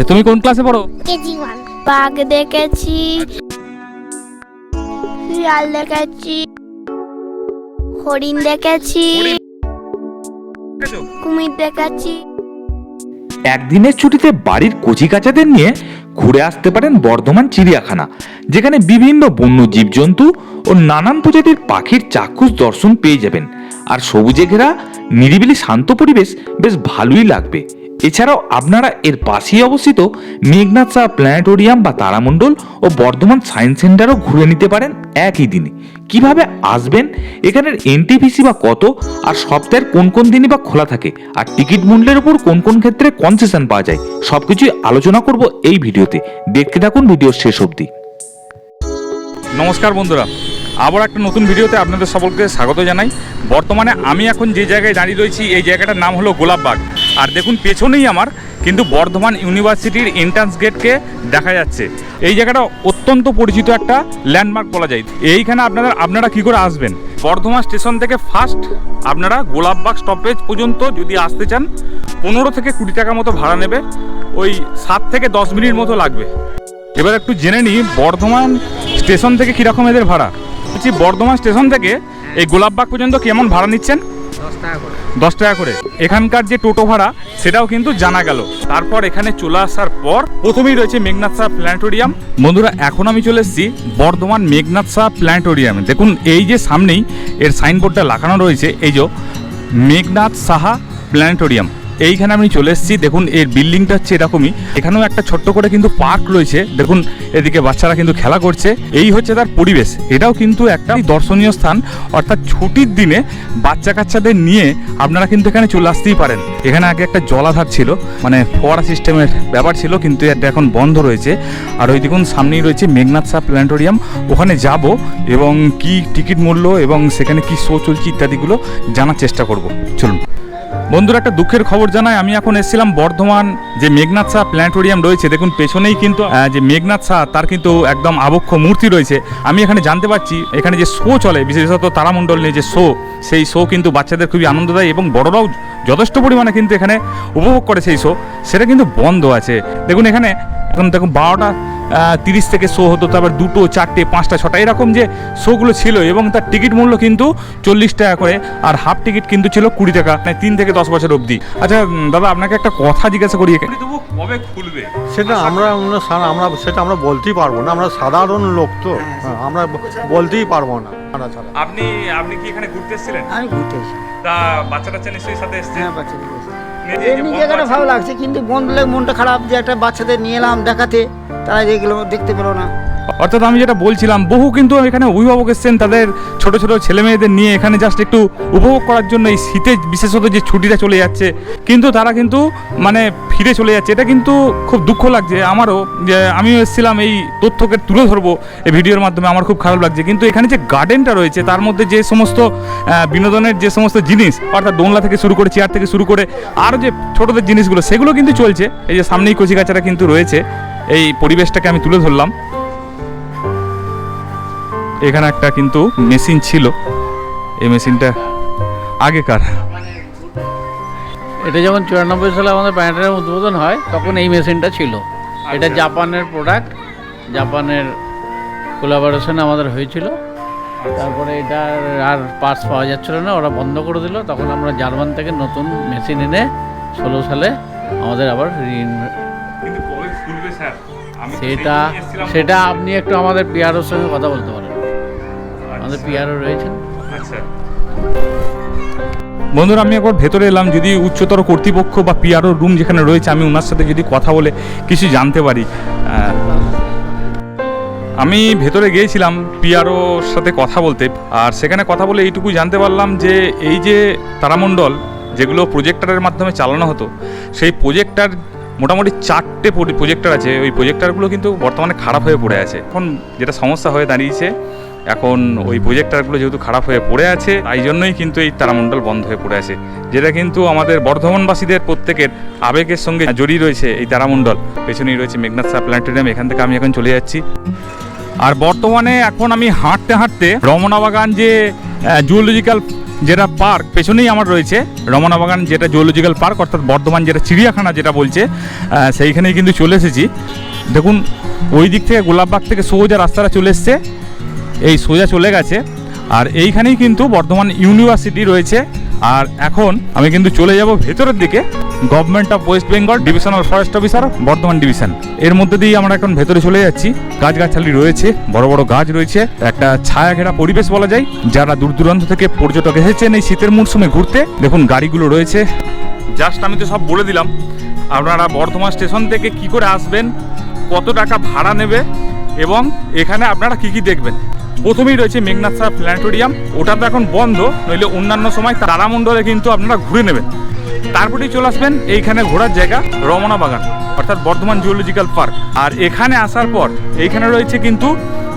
তুমি কোন ক্লাসে পড়ো? কেজি 1। বাঘ দেখেছি, শিয়াল দেখেছি, হরিণ দেখেছি, কুমির দেখেছি। একদিনের ছুটিতে বাড়ির কচিকাচাদের নিয়ে ঘুরে আসতে পারেন বর্ধমান চিড়িয়াখানা, যেখানে বিভিন্ন বন্য জীবজন্তু ও নানান প্রজাতির পাখির চাক্ষুষ দর্শন পেয়ে যাবেন। আর সবুজে ঘেরা নিরিবিলি শান্ত পরিবেশ বেশ ভালোই লাগবে। এছাড়াও আপনারা এর পাশেই অবস্থিত মেঘনাদ সাহা প্ল্যানেটোরিয়াম বা তারামণ্ডল ও বর্ধমান সায়েন্স সেন্টারও ঘুরে নিতে পারেন একই দিনে। কিভাবে আসবেন, এখানের এন্ট্রি ফিস বা কত, আর সপ্তাহের কোন কোন দিনই বা খোলা থাকে, আর টিকিট মূল্যের উপর কোন কোন ক্ষেত্রে কনসেশন পাওয়া যায়, সবকিছুই আলোচনা করব এই ভিডিওতে। দেখতে থাকুন ভিডিওর শেষ অবধি। নমস্কার বন্ধুরা, আবার একটা নতুন ভিডিওতে আপনাদের সকলকে স্বাগত জানাই। বর্তমানে আমি এখন যে জায়গায় দাঁড়িয়ে রয়েছি, এই জায়গাটার নাম হলো গোলাপবাগ। আর দেখুন পেছনেই আমার কিন্তু বর্ধমান ইউনিভার্সিটির এন্ট্রান্স গেটকে দেখা যাচ্ছে। এই জায়গাটা অত্যন্ত পরিচিত একটা ল্যান্ডমার্ক বলা যায়। এইখানে আপনারা কী করে আসবেন, বর্ধমান স্টেশন থেকে ফার্স্ট আপনারা গোলাপবাগ স্টপেজ পর্যন্ত যদি আসতে চান 15 থেকে 20 টাকা মতো ভাড়া নেবে, ওই 7 থেকে 10 মিনিট মতো লাগবে। এবার একটু জেনে নিই বর্ধমান স্টেশন থেকে কীরকম এদের ভাড়া। বলছি, বর্ধমান স্টেশন থেকে এই গোলাপবাগ পর্যন্ত কেমন ভাড়া নিচ্ছেন? 10 টাকা করে। এখানকার যে টোটো ভাড়া সেটাও কিন্তু জানা গেল। তারপর এখানে চলে আসার পর প্রথমেই রয়েছে মেঘনাদ সাহা প্ল্যানেটোরিয়াম। বন্ধুরা, এখন আমি চলে এসেছি বর্ধমান মেঘনাদ সাহা প্ল্যানেটোরিয়ামে। দেখুন এই যে সামনেই এর সাইনবোর্ডটা লাগানো রয়েছে, এই যে মেঘনাদ সাহা প্ল্যানেটোরিয়াম, এইখানে আমি চলে এসেছি। দেখুন এর বিল্ডিংটা হচ্ছে এরকমই। এখানেও একটা ছোট্ট করে কিন্তু পার্ক রয়েছে। দেখুন এদিকে বাচ্চারা কিন্তু খেলা করছে। এই হচ্ছে তার পরিবেশ। এটাও কিন্তু একটা দর্শনীয় স্থান, অর্থাৎ ছুটির দিনে বাচ্চা কাচ্চাদের নিয়ে আপনারা কিন্তু এখানে চলে আসতেই পারেন। এখানে আগে একটা জলাধার ছিল, মানে ফোয়ারা সিস্টেমের ব্যাপার ছিল, কিন্তু এটা এখন বন্ধ রয়েছে। আর ওই দেখুন সামনেই রয়েছে মেঘনাদ সাহা প্ল্যানেটোরিয়াম। ওখানে যাব এবং কি টিকিট মূল্য এবং সেখানে কি শো চলছে ইত্যাদিগুলো জানার চেষ্টা করব। চলুন বন্ধুরা, একটা দুঃখের খবর জানাই, আমি এখন এসেছিলাম বর্ধমান যে মেঘনাদ সাহা প্ল্যানেটোরিয়াম রয়েছে। দেখুন পেছনেই কিন্তু যে মেঘনাদ সাহা তার কিন্তু একদম আবক্ষ মূর্তি রয়েছে। আমি এখানে জানতে পারছি এখানে যে শো চলে, বিশেষত তারামণ্ডল নিয়ে যে শো, সেই শো কিন্তু বাচ্চাদের খুবই আনন্দ দেয় এবং বড়রাও যথেষ্ট পরিমাণে কিন্তু এখানে উপভোগ করে সেই শো, সেটা কিন্তু বন্ধ আছে। দেখুন এখানে এখন দেখুন 12:30 থেকে শো হতো, তারপর 2, 4, 5, 6 এরকম যে শোগুলো ছিল, এবং তার টিকিট মূল্য কিন্তু 40 টাকা করে, আর হাফ টিকিট কিন্তু ছিল 20 টাকা, মানে 3 থেকে 10 বছর অবধি। আচ্ছা দাদা, আপনাকে একটা কথা জিজ্ঞাসা করি, কবে খুলবে? সেটা আমরা সেটা আমরা বলতেই পারবো না, আমরা সাধারণ লোক তো, আমরা বলতেই পারবো না। আপনি কি এখানে ঘুরতে এসেছিলেন? আমি ঘুরতে এসেছি। তা বাচ্চাটা নিশ্চয়ই সাথে এসেছেন? হ্যাঁ, বাচ্চাদের এমনি জায়গাটা ভালো লাগছে, কিন্তু বন্ধুদের মনটা খারাপ যে একটা বাচ্চাদের নিয়ে এলাম দেখাতে, তারা যেগুলো দেখতে পেলো না। অর্থাৎ আমি যেটা বলছিলাম, বহু কিন্তু এখানে অভিভাবক এসেছেন তাদের ছোট ছোট ছেলে মেয়েদের নিয়ে এখানে জাস্ট একটু উপভোগ করার জন্য। এই শীতে বিশেষত যে ছুটিটা চলে যাচ্ছে, কিন্তু তারা কিন্তু মানে ফিরে চলে যাচ্ছে। এটা কিন্তু খুব দুঃখ লাগছে আমারও, যে আমিও এসেছিলাম এই তথ্যকে তুলে ধরবো এই ভিডিওর মাধ্যমে। আমার খুব খারাপ লাগছে, কিন্তু এখানে যে গার্ডেনটা রয়েছে তার মধ্যে যে সমস্ত বিনোদনের যে সমস্ত জিনিস, অর্থাৎ দোলনা থেকে শুরু করে চেয়ার থেকে শুরু করে আরও যে ছোটদের জিনিসগুলো, সেগুলো কিন্তু চলছে। এই যে সামনেই কচিকাচারা কিন্তু রয়েছে, এই পরিবেশটাকে আমি তুলে ধরলাম। এখানে একটা কিন্তু মেশিন ছিল, এই মেশিনটা আগেকার। এটা যখন 94 সালে আমাদের প্ল্যানেটেরিয়াম উদ্বোধন হয়, তখন এই মেশিনটা ছিল। এটা জাপানের প্রোডাক্ট, জাপানের কোলাবোরেশনে আমাদের হয়েছিল। তারপরে এটা আর পার্টস পাওয়া যাচ্ছিল না, ওরা বন্ধ করে দিল। তখন আমরা জার্মান থেকে নতুন মেশিন এনে 16 সালে আমাদের আবার সেটা আপনি একটু আমাদের পিআরওর সঙ্গে কথা বলতে পারেন। আমাদের পিআরও রয়েছেন। আচ্ছা বন্ধুরা, আমি একবার ভেতরে এলাম, যদি উচ্চতর কর্তৃপক্ষ বা পিআরও রুম যেখানে রয়েছে, আমি ওনার সাথে যদি কথা বলে কিছু জানতে পারি। আমি ভেতরে গিয়েছিলাম পিআরওর সাথে কথা বলতে, আর সেখানে কথা বলে এইটুকু জানতে পারলাম যে এই যে তারামণ্ডল যেগুলো প্রজেক্টরের মাধ্যমে চালানো হতো, সেই প্রজেক্টর মোটামুটি 4টে প্রজেক্টর আছে। ওই প্রজেক্টরগুলো কিন্তু বর্তমানে খারাপ হয়ে পড়ে আছে। এখন যেটা সমস্যা হয়ে দাঁড়িয়েছে, এখন ওই প্রজেক্টরগুলো যেহেতু খারাপ হয়ে পড়ে আছে, তাই জন্যই কিন্তু এই তারামণ্ডল বন্ধ হয়ে পড়ে আছে, যেটা কিন্তু আমাদের বর্ধমানবাসীদের প্রত্যেকের আবেগের সঙ্গে জড়িয়ে রয়েছে এই তারামণ্ডল। পেছনেই রয়েছে মেঘনাদ সাহা প্ল্যানেটোরিয়াম, এখান থেকে আমি এখন চলে যাচ্ছি। আর বর্তমানে এখন আমি হাঁটতে হাঁটতে রমনা বাগান যে জুওলজিক্যাল যেটা পার্ক পেছনেই আমার রয়েছে রমনা বাগান, যেটা জুলজিক্যাল পার্ক অর্থাৎ বর্ধমান যেটা চিড়িয়াখানা যেটা বলছে, সেইখানেই কিন্তু চলে এসেছি। দেখুন ওই দিক থেকে গোলাপবাগ থেকে সোজা রাস্তাটা চলে এসছে, এই সোজা চলে গেছে। আর এইখানেই কিন্তু বর্ধমান ইউনিভার্সিটি রয়েছে। আর এখন আমি কিন্তু চলে যাব ভেতরের দিকে, government of West Bengal divisional forest officer Bardhaman division, এর মধ্যে দিয়ে আমরা এখন ভেতরে চলে যাচ্ছি। গাছগাছালি রয়েছে, বড় বড় গাছ রয়েছে, একটা ছায়া ঘেরা পরিবেশ বলা যায়। যারা দূর দূরান্ত থেকে পর্যটক এসেছেন এই শীতের মরশুমে ঘুরতে, দেখুন গাড়িগুলো রয়েছে। জাস্ট আমি তো সব বলে দিলাম, আপনারা বর্ধমান স্টেশন থেকে কি করে আসবেন, কত টাকা ভাড়া নেবে এবং এখানে আপনারা কি কি দেখবেন। প্রথমেই রয়েছে মেঘনাথ সাহা প্ল্যানেটোরিয়াম, ওটা তো এখন বন্ধ, নইলে অন্যান্য সময় তারামণ্ডলে কিন্তু আপনারা ঘুরে নেবেন। তারপরেই চলে আসবেন এইখানে ঘোরার জায়গা রমনা বাগান অর্থাৎ বর্ধমান জুলজিক্যাল পার্ক। আর এখানে আসার পর এইখানে রয়েছে কিন্তু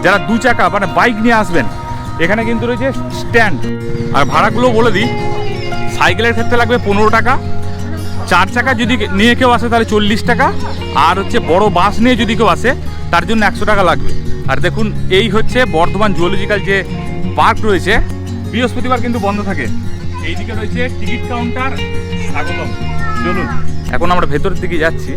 যারা 2 চাকা মানে বাইক নিয়ে আসবেন, এখানে কিন্তু রয়েছে স্ট্যান্ড। আর ভাড়াগুলো বলে দিই, সাইকেলের ক্ষেত্রে লাগবে 15 টাকা, 4 চাকা যদি নিয়ে কেউ আসে তাহলে 40 টাকা, আর হচ্ছে বড় বাস নিয়ে যদি কেউ আসে তার জন্য 100 টাকা লাগবে। আর দেখুন এই হচ্ছে বর্ধমান জুলজিক্যাল যে পার্ক রয়েছে, বৃহস্পতিবার কিন্তু বন্ধ থাকে। এইদিকে রয়েছে টিকিট কাউন্টার, স্বাগতম। চলুন এখন আমরা ভেতরের দিকে যাচ্ছি,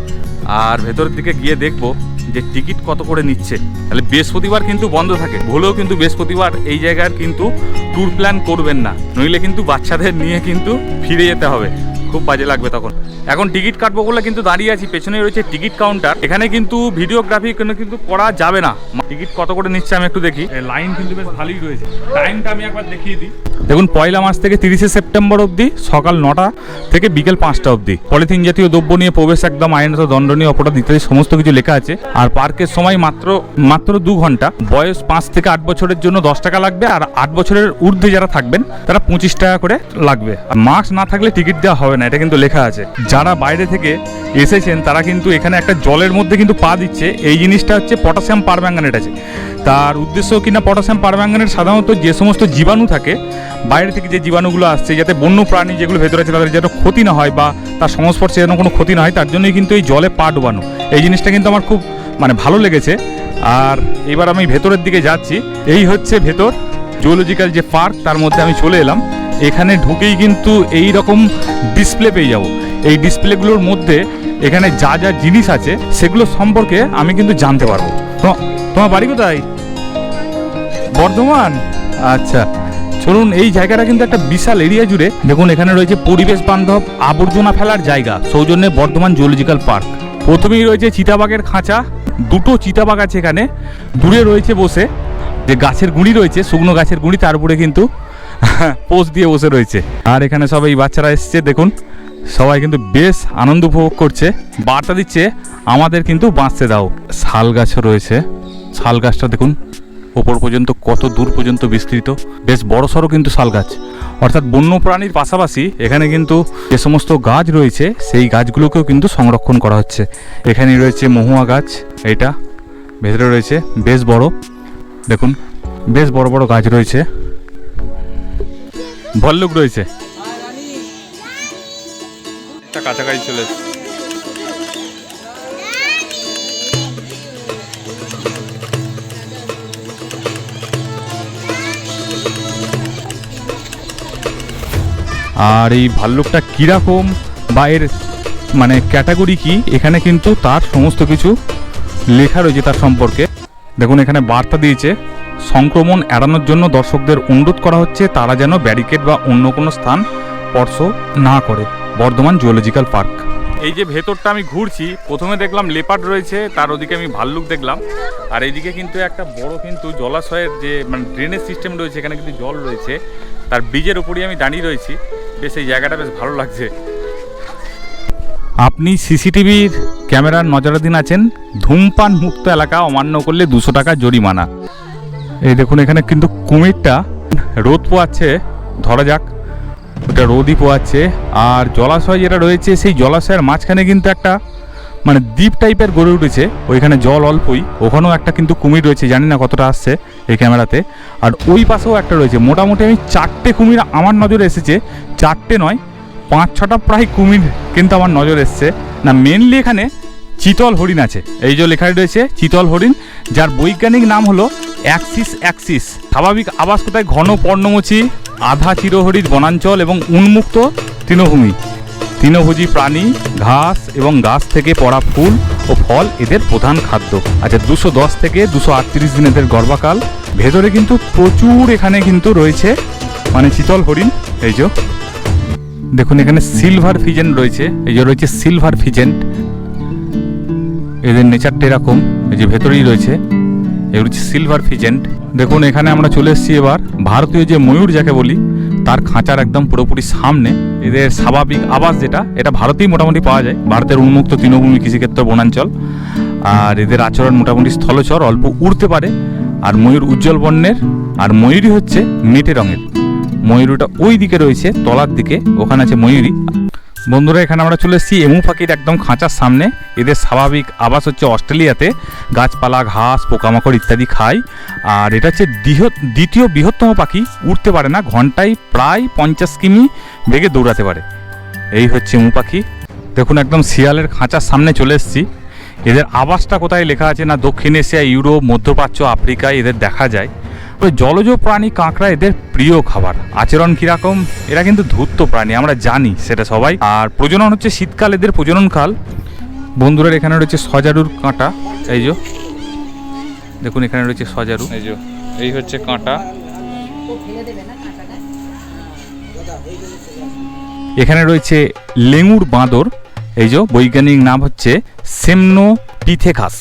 আর ভেতরের দিকে গিয়ে দেখবো যে টিকিট কত করে নিচ্ছে। তাহলে বৃহস্পতিবার কিন্তু বন্ধ থাকে, ভুলেও কিন্তু বৃহস্পতিবার এই জায়গার কিন্তু ট্যুর প্ল্যান করবেন না, নইলে কিন্তু বাচ্চাদের নিয়ে কিন্তু ফিরে যেতে হবে, খুব বাজে লাগবে তখন। এখন টিকিট কাটবো বলে কিন্তু দাঁড়িয়ে আছি, পেছনে রয়েছে টিকিট কাউন্টার। এখানে কিন্তু ভিডিওগ্রাফি কিন্তু করা যাবে না। টিকিট কত করে নিচ্ছে আমি একটু দেখি, লাইন কিন্তু বেশ ভালোই রয়েছে। টাইমটা আমি একবার দেখিয়ে দিই। দেখুন 1 মার্চ থেকে 30 সেপ্টেম্বর অবধি সকাল 9টা থেকে বিকেল 5টা অবধি। পলিথিন জাতীয় দ্রব্য নিয়ে প্রবেশ একদম আইনত দণ্ডনীয়, অপরাধ ইত্যাদি সমস্ত কিছু লেখা আছে। আর পার্কের সময় মাত্র 2 ঘন্টা। বয়স 5 থেকে 8 বছরের জন্য 10 টাকা লাগবে, আর 8 বছরের ঊর্ধ্বে যারা থাকবেন তারা 25 টাকা করে লাগবে। আর মাস্ক না থাকলে টিকিট দেওয়া হবে না, এটা কিন্তু লেখা আছে। যারা বাইরে থেকে এসেছেন তারা কিন্তু এখানে একটা জলের মধ্যে কিন্তু পা দিচ্ছে, এই জিনিসটা হচ্ছে পটাশিয়াম পারম্যাঙ্গানেট আছে। তার উদ্দেশ্য কিনা পটাশিয়াম পারম্যাঙ্গানেট সাধারণত যে সমস্ত জীবাণু থাকে বাইরে থেকে, যে জীবাণুগুলো আসছে, যাতে বন্য প্রাণী যেগুলো ভেতরে আছে তাদের যেন ক্ষতি না হয় বা তার সংস্পর্শে যেন কোনো ক্ষতি না হয়, তার জন্যই কিন্তু এই জলে পা ডোবানো। এই জিনিসটা কিন্তু আমার খুব ভালো লেগেছে। আর এবার আমি ভেতরের দিকে যাচ্ছি। এই হচ্ছে ভেতর জুলজিক্যাল যে পার্ক, তার মধ্যে আমি চলে এলাম। এখানে ঢুকেই কিন্তু এই রকম ডিসপ্লে পেয়ে যাব। এই ডিসপ্লেগুলোর মধ্যে এখানে যা যা জিনিস আছে সেগুলো সম্পর্কে আমি কিন্তু জানতে পারবো। তোমার বাড়ি কোথায়? বর্ধমান? আচ্ছা, চলুন। এই জায়গাটা কিন্তু একটা বিশাল এরিয়া জুড়ে। দেখুন এখানে রয়েছে পরিবেশ বান্ধব আবর্জনা ফেলার জায়গা, সৌজন্যে বর্ধমান জুলজিক্যাল পার্ক। প্রথমেই রয়েছে চিতাবাঘের খাঁচা, 2টো চিতাবাঘ আছে এখানে। দূরে রয়েছে বসে যে গাছের গুঁড়ি রয়েছে, শুকনো গাছের গুঁড়ি, তার উপরে কিন্তু পোষ দিয়ে বসে রয়েছে। আর এখানে সবাই বাচ্চারা এসছে, দেখুন সবাই কিন্তু বেশ আনন্দ উপভোগ করছে। বার্তা দিচ্ছে আমাদের কিন্তু বাঁচতে দাও। শাল গাছও রয়েছে, শাল গাছটা দেখুন ওপর পর্যন্ত কত দূর পর্যন্ত বিস্তৃত, বেশ বড়সড় কিন্তু শাল গাছ। অর্থাৎ বন্য প্রাণীর পাশাপাশি এখানে কিন্তু যে সমস্ত গাছ রয়েছে সেই গাছগুলোকেও কিন্তু সংরক্ষণ করা হচ্ছে। এখানে রয়েছে মহুয়া গাছ, এটা ভেতরে রয়েছে বেশ বড়, দেখুন বেশ বড় বড় গাছ রয়েছে। ভল্লুক রয়েছে, কাছাকাছি চলে এসেছে। আর এই ভাল্লুকটা কীরকম বা এর ক্যাটাগরি কি, এখানে কিন্তু তার সমস্ত কিছু লেখা রয়েছে তার সম্পর্কে। দেখুন এখানে বার্তা দিয়েছে, সংক্রমণ এড়ানোর জন্য দর্শকদের অনুরোধ করা হচ্ছে তারা যেন ব্যারিকেড বা অন্য কোনো স্থান স্পর্শ না করে। Bardhaman zoological park. এই যে ভেতরটা আমি ঘুরছি, প্রথমে দেখলাম লেপার্ড রয়েছে, তার ওদিকে আমি ভাল্লুক দেখলাম। আর এইদিকে কিন্তু একটা বড় কিন্তু জলাশয়ের যে ড্রেনেজ সিস্টেম রয়েছে, এখানে কিন্তু জল রয়েছে, তার ব্রিজের উপরেই আমি দাঁড়িয়ে রয়েছি। বেশ এই জায়গাটা বেশ ভালো লাগছে। আপনি সিসিটিভির ক্যামেরার নজরাধীন আছেন। ধূমপান মুক্ত এলাকা অমান্য করলে 200 টাকা জরিমানা। এই দেখুন এখানে কিন্তু কুমিরটা রোদ পোয়াচ্ছে, ধরা যাক ওটা রোদই পোয়াচ্ছে। আর জলাশয় যেটা রয়েছে সেই জলাশয়ের মাঝখানে কিন্তু একটা দ্বীপ টাইপের গড়ে উঠেছে, ওইখানে জল অল্পই, ওখানেও একটা কিন্তু কুমির রয়েছে, জানি না কতটা আসছে এই ক্যামেরাতে। আর ওই পাশেও একটা রয়েছে। মোটামুটি আমি 4টে কুমির আমার নজরে এসেছে, 4টে নয় 5-6টা প্রায় কুমির কিন্তু আমার নজরে এসছে। না মেনলি এখানে চিতল হরিণ আছে, এই যে লেখায় রয়েছে চিতল হরিণ, যার বৈজ্ঞানিক নাম হলো অ্যাক্সিস অ্যাক্সিস। স্বাভাবিক আবাস কোথায়? ঘন পর্ণমোচী আধা চিরহরিৎ বনাঞ্চল এবং উন্মুক্ত তৃণভূমি। তৃণভোজী প্রাণী, ঘাস এবং গাছ থেকে পড়া ফুল ও ফল এদের প্রধান খাদ্য। আচ্ছা, 210 থেকে 238 দিন এদের গর্ভকাল। ভেতরে কিন্তু প্রচুর এখানে কিন্তু রয়েছে মানে চিতল হরিণ। এই যে দেখুন এখানে সিলভার ফিজেন্ট রয়েছে, এই যে রয়েছে সিলভার ফিজেন্ট। এদের নেচারটা এরকম, এই যে ভেতরেই রয়েছে, এগুলো হচ্ছে সিলভার ফিজেন্ট। দেখুন এখানে আমরা চলে এসেছি এবার ভারতীয় যে ময়ূর যাকে বলি তার খাঁচার একদম পুরোপুরি সামনে। এদের স্বাভাবিক আবাস যেটা, এটা ভারতেই মোটামুটি পাওয়া যায়, ভারতের উন্মুক্ত তৃণভূমি, কৃষিক্ষেত্র, বনাঞ্চল। আর এদের আচরণ মোটামুটি স্থলচর, অল্প উড়তে পারে। আর ময়ূর উজ্জ্বল বর্ণের, আর ময়ূরী হচ্ছে মেটে রঙের। ময়ূরীটা ওই দিকে রয়েছে তলার দিকে, ওখানে আছে ময়ূরী। বন্ধুরা এখানে আমরা চলে এসেছি এমু পাখির একদম খাঁচার সামনে। এদের স্বাভাবিক আবাস হচ্ছে অস্ট্রেলিয়াতে, গাছপালা, ঘাস, পোকামাকড় ইত্যাদি খায়। আর এটা হচ্ছে দ্বিতীয় বৃহত্তম পাখি, উড়তে পারে না, ঘন্টায় প্রায় 50 কিমি বেগে দৌড়াতে পারে। এই হচ্ছে এমু পাখি। দেখুন একদম শিয়ালের খাঁচার সামনে চলে এসেছি। এদের আবাসটা কোথায় লেখা আছে না, দক্ষিণ এশিয়া, ইউরোপ, মধ্যপ্রাচ্য, আফ্রিকায় এদের দেখা যায়। ওই জলজ প্রাণী কাঁকড়া এদের প্রিয় খাবার। আচরণ কীরকম, এরা কিন্তু ধূর্ত প্রাণী, আমরা জানি সেটা সবাই। আর প্রজনন হচ্ছে শীতকাল এদের প্রজননকাল। বন্ধুরা এখানে রয়েছে সজারুর কাঁটা, এই যে দেখুন এখানে রয়েছে সজারু, এই যে এই হচ্ছে কাঁটা। এখানে রয়েছে লেঙুর বাঁদর, এই যে বৈজ্ঞানিক নাম হচ্ছে সেমনোপিথেকাস।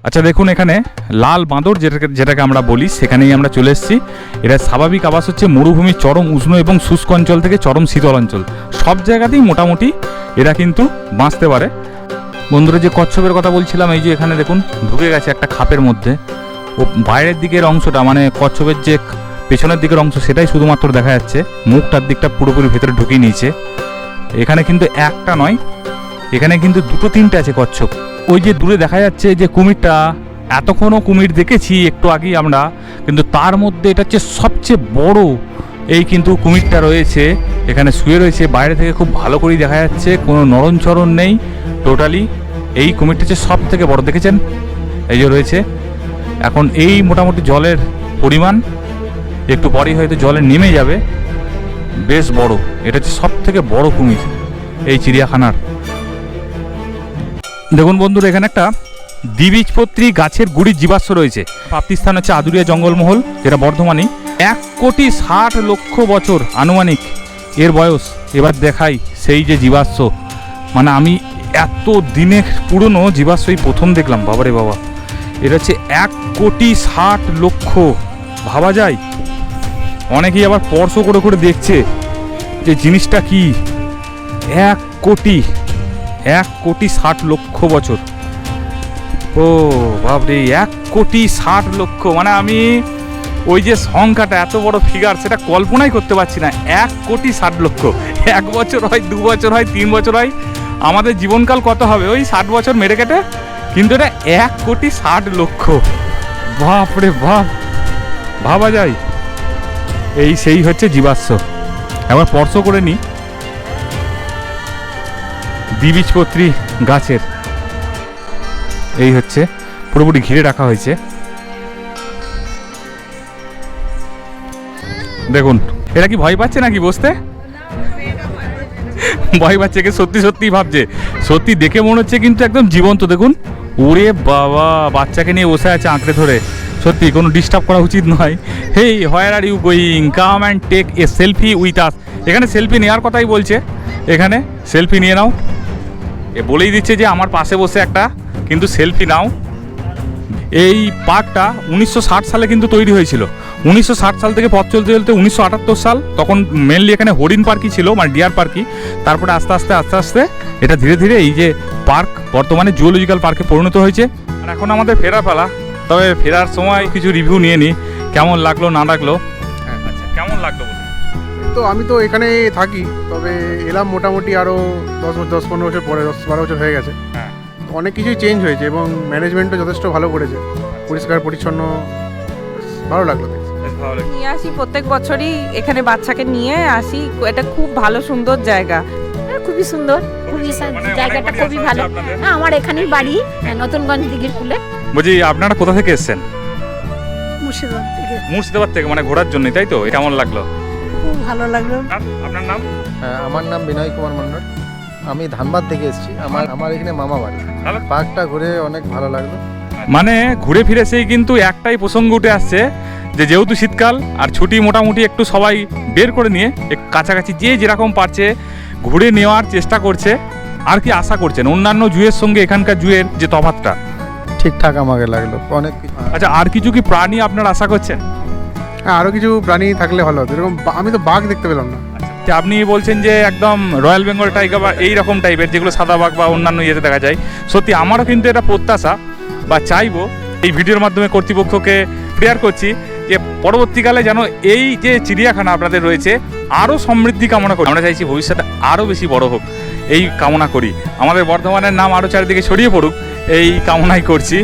আচ্ছা দেখুন এখানে লাল বাঁদর যেটাকে আমরা বলি, সেখানেই আমরা চলে এসেছি। এরা স্বাভাবিক আবাস হচ্ছে মরুভূমির চরম উষ্ণ এবং শুষ্ক অঞ্চল থেকে চরম শীতল অঞ্চল, সব জায়গাতেই মোটামুটি এরা কিন্তু বাঁচতে পারে। বন্ধুরা যে কচ্ছপের কথা বলছিলাম, এই যে এখানে দেখুন ঢুকে গেছে একটা খাপের মধ্যে। ও বাইরের দিকের অংশটা মানে কচ্ছপের যে পেছনের দিকের অংশ সেটাই শুধুমাত্র দেখা যাচ্ছে, মুখটার দিকটা পুরোপুরি ভেতরে ঢুকিয়ে নিয়েছে। এখানে কিন্তু একটা নয়, এখানে কিন্তু 2-3টে আছে কচ্ছপ। ওই যে দূরে দেখা যাচ্ছে যে কুমিরটা, এতক্ষণও কুমির দেখেছি একটু আগেই আমরা, কিন্তু তার মধ্যে এটা হচ্ছে সবচেয়ে বড়। এই কিন্তু কুমিরটা রয়েছে এখানে শুয়ে রয়েছে, বাইরে থেকে খুব ভালো করেই দেখা যাচ্ছে, কোনো নরণচরণ নেই টোটালি। এই কুমিরটা হচ্ছে সব থেকে বড়, দেখেছেন এই যে রয়েছে। এখন এই মোটামুটি জলের পরিমাণ, একটু পরেই হয়তো জলে নেমে যাবে, বেশ বড়। এটা হচ্ছে সব থেকে বড় কুমির এই চিড়িয়াখানার। দেখুন বন্ধুরা এখানে একটা দ্বিবীজপত্রী গাছের গুড়ির জীবাশ্ম রয়েছে। প্রাপ্তিস্থান হচ্ছে আদুরিয়া জঙ্গলমহল, যেটা বর্ধমানে। 1,60,00,000 বছর আনুমানিক এর বয়স। এবার দেখাই সেই যে জীবাশ্ম, মানে আমি এত দিনের পুরনো জীবাশ্মই প্রথম দেখলাম, বাবারে বাবা। এটা হচ্ছে 1,60,00,000, ভাবা যায়। অনেকেই আবার স্পর্শ করে করে দেখছে যে জিনিসটা কি। 1,60,00,000 বছর। ও বাবরে, 1,60,00,000, মানে আমি ওই যে সংখ্যাটা, এত বড় ফিগার, সেটা কল্পনাই করতে পারছি না। 1,60,00,000, 1 বছর হয়, 2 বছর হয়, 3 বছর হয়, আমাদের জীবনকাল কত হবে, ওই 60 বছর মেরে কেটে, কিন্তু এটা 1,60,00,000। বাপরে বাপ, ভাবা যায়। এই সেই হচ্ছে জীবাশ্ম। একবার স্পর্শ করে নি দ্বিবীজপত্রী গাছের। এই হচ্ছে পুরোপুরি ঘিরে রাখা হয়েছে। দেখুন এরা কি ভয় পাচ্ছে নাকি বসতে? ভয় পাচ্ছে, কে সত্যি সত্যি ভাবছে, সত্যি দেখে মনে হচ্ছে কিন্তু একদম জীবন্ত। দেখুন ওরে বাবা, বাচ্চাকে নিয়ে বসে আছে আঁকড়ে ধরে। সত্যি কোনো ডিস্টার্ব করা উচিত নয়। Hey, where are you going, come and take a selfie with us. এখানে সেলফি নেওয়ার কথাই বলছে, এখানে সেলফি নিয়ে নাও। এ বলেই দিচ্ছে যে আমার পাশে বসে একটা কিন্তু সেলফি নাও। এই পার্কটা 1960 সালে কিন্তু তৈরি হয়েছিল। 1960 সাল থেকে পথ চলতে চলতে 1978 সাল, তখন মেনলি এখানে হরিণ পার্কই ছিল, মানে ডিয়ার পার্কই। তারপরে আস্তে আস্তে এটা ধীরে ধীরে এই যে পার্ক বর্তমানে জুওলজিক্যাল পার্কে পরিণত হয়েছে। আর এখন আমাদের ফেরার পালা। তবে ফেরার সময় কিছু রিভিউ নিয়ে নিই, কেমন লাগলো না লাগলো। আচ্ছা, কেমন লাগলো বলুন? তো আমি তো এখানে থাকি, তবে এলাম মোটামুটি আরও 10-15 বছর পরে, 10-12 বছর হয়ে গেছে। হ্যাঁ, অনেক কিছুই চেঞ্জ হয়েছে এবং ম্যানেজমেন্টও যথেষ্ট ভালো করেছে, পরিষ্কার পরিচ্ছন্ন, ভালো লাগলো দেখতে। বেশ ভালো লাগলো। নিয়ে আসি প্রত্যেক বছরই, এখানে বাচ্চাকে নিয়ে আসি। এটা খুব ভালো সুন্দর জায়গা। খুবই সুন্দর, খুবই মানে জায়গাটা অনেক খুবই বাড়ি ভালো। আছে আপনাদের? হ্যাঁ, আমার এখানেই বাড়ি, নতুনগঞ্জ দিঘির কুলে। বলছি আপনারা কোথা থেকে এসেছেন? মুর্শিদাবাদ থেকে। মুর্শিদাবাদ থেকে, মানে ঘোরার জন্যই, তাই তো? কেমন লাগলো? খুব খুব ভালো লাগলো। আর আপনার নাম? হ্যাঁ, আমার নাম বিনয় কুমার মণ্ডল। আমি ধানবাদ থেকে এসেছি। আমার এখানে মামা বাড়ি। ভালো। পার্কটা ঘুরে অনেক ভালো লাগলো। মানে ঘুরে ফিরে সেই কিন্তু একটাই প্রসঙ্গ উঠে আসছে যে যেহেতু শীতকাল আর ছুটি মোটামুটি একটু সবাই বের করে নিয়ে কাছাকাছি যে যেরকম পারছে ঘুরে নেওয়ার চেষ্টা করছে। আর কি আশা করছেন অন্যান্য জুয়ের সঙ্গে এখানকার জুয়ের যে তফাৎটা? ঠিকঠাক আমাকে লাগলো অনেক কিছু। আচ্ছা, আর কিছু কি প্রাণী আপনারা আশা করছেন? হ্যাঁ, আরও কিছু প্রাণী থাকলে ভালো হতো। এরকম আমি তো বাঘ দেখতে পেলাম না। যে আপনি বলছেন যে একদম রয়্যাল বেঙ্গল টাইগার বা এই রকম টাইপের যেগুলো সাদা বাঘ বা অন্যান্য ইয়েতে দেখা যায়, সত্যি আমারও কিন্তু এটা প্রত্যাশা বা চাইবো এই ভিডিওর মাধ্যমে কর্তৃপক্ষকে প্রেয়ার করছি যে পরবর্তীকালে যেন এই যে চিড়িয়াখানা আপনাদের রয়েছে আরও সমৃদ্ধি কামনা করি। আমরা চাইছি ভবিষ্যতে আরও বেশি বড় হোক, এই কামনা করি। আমাদের বর্ধমানের নাম আরও চারিদিকে ছড়িয়ে পড়ুক এই কামনাই করছি।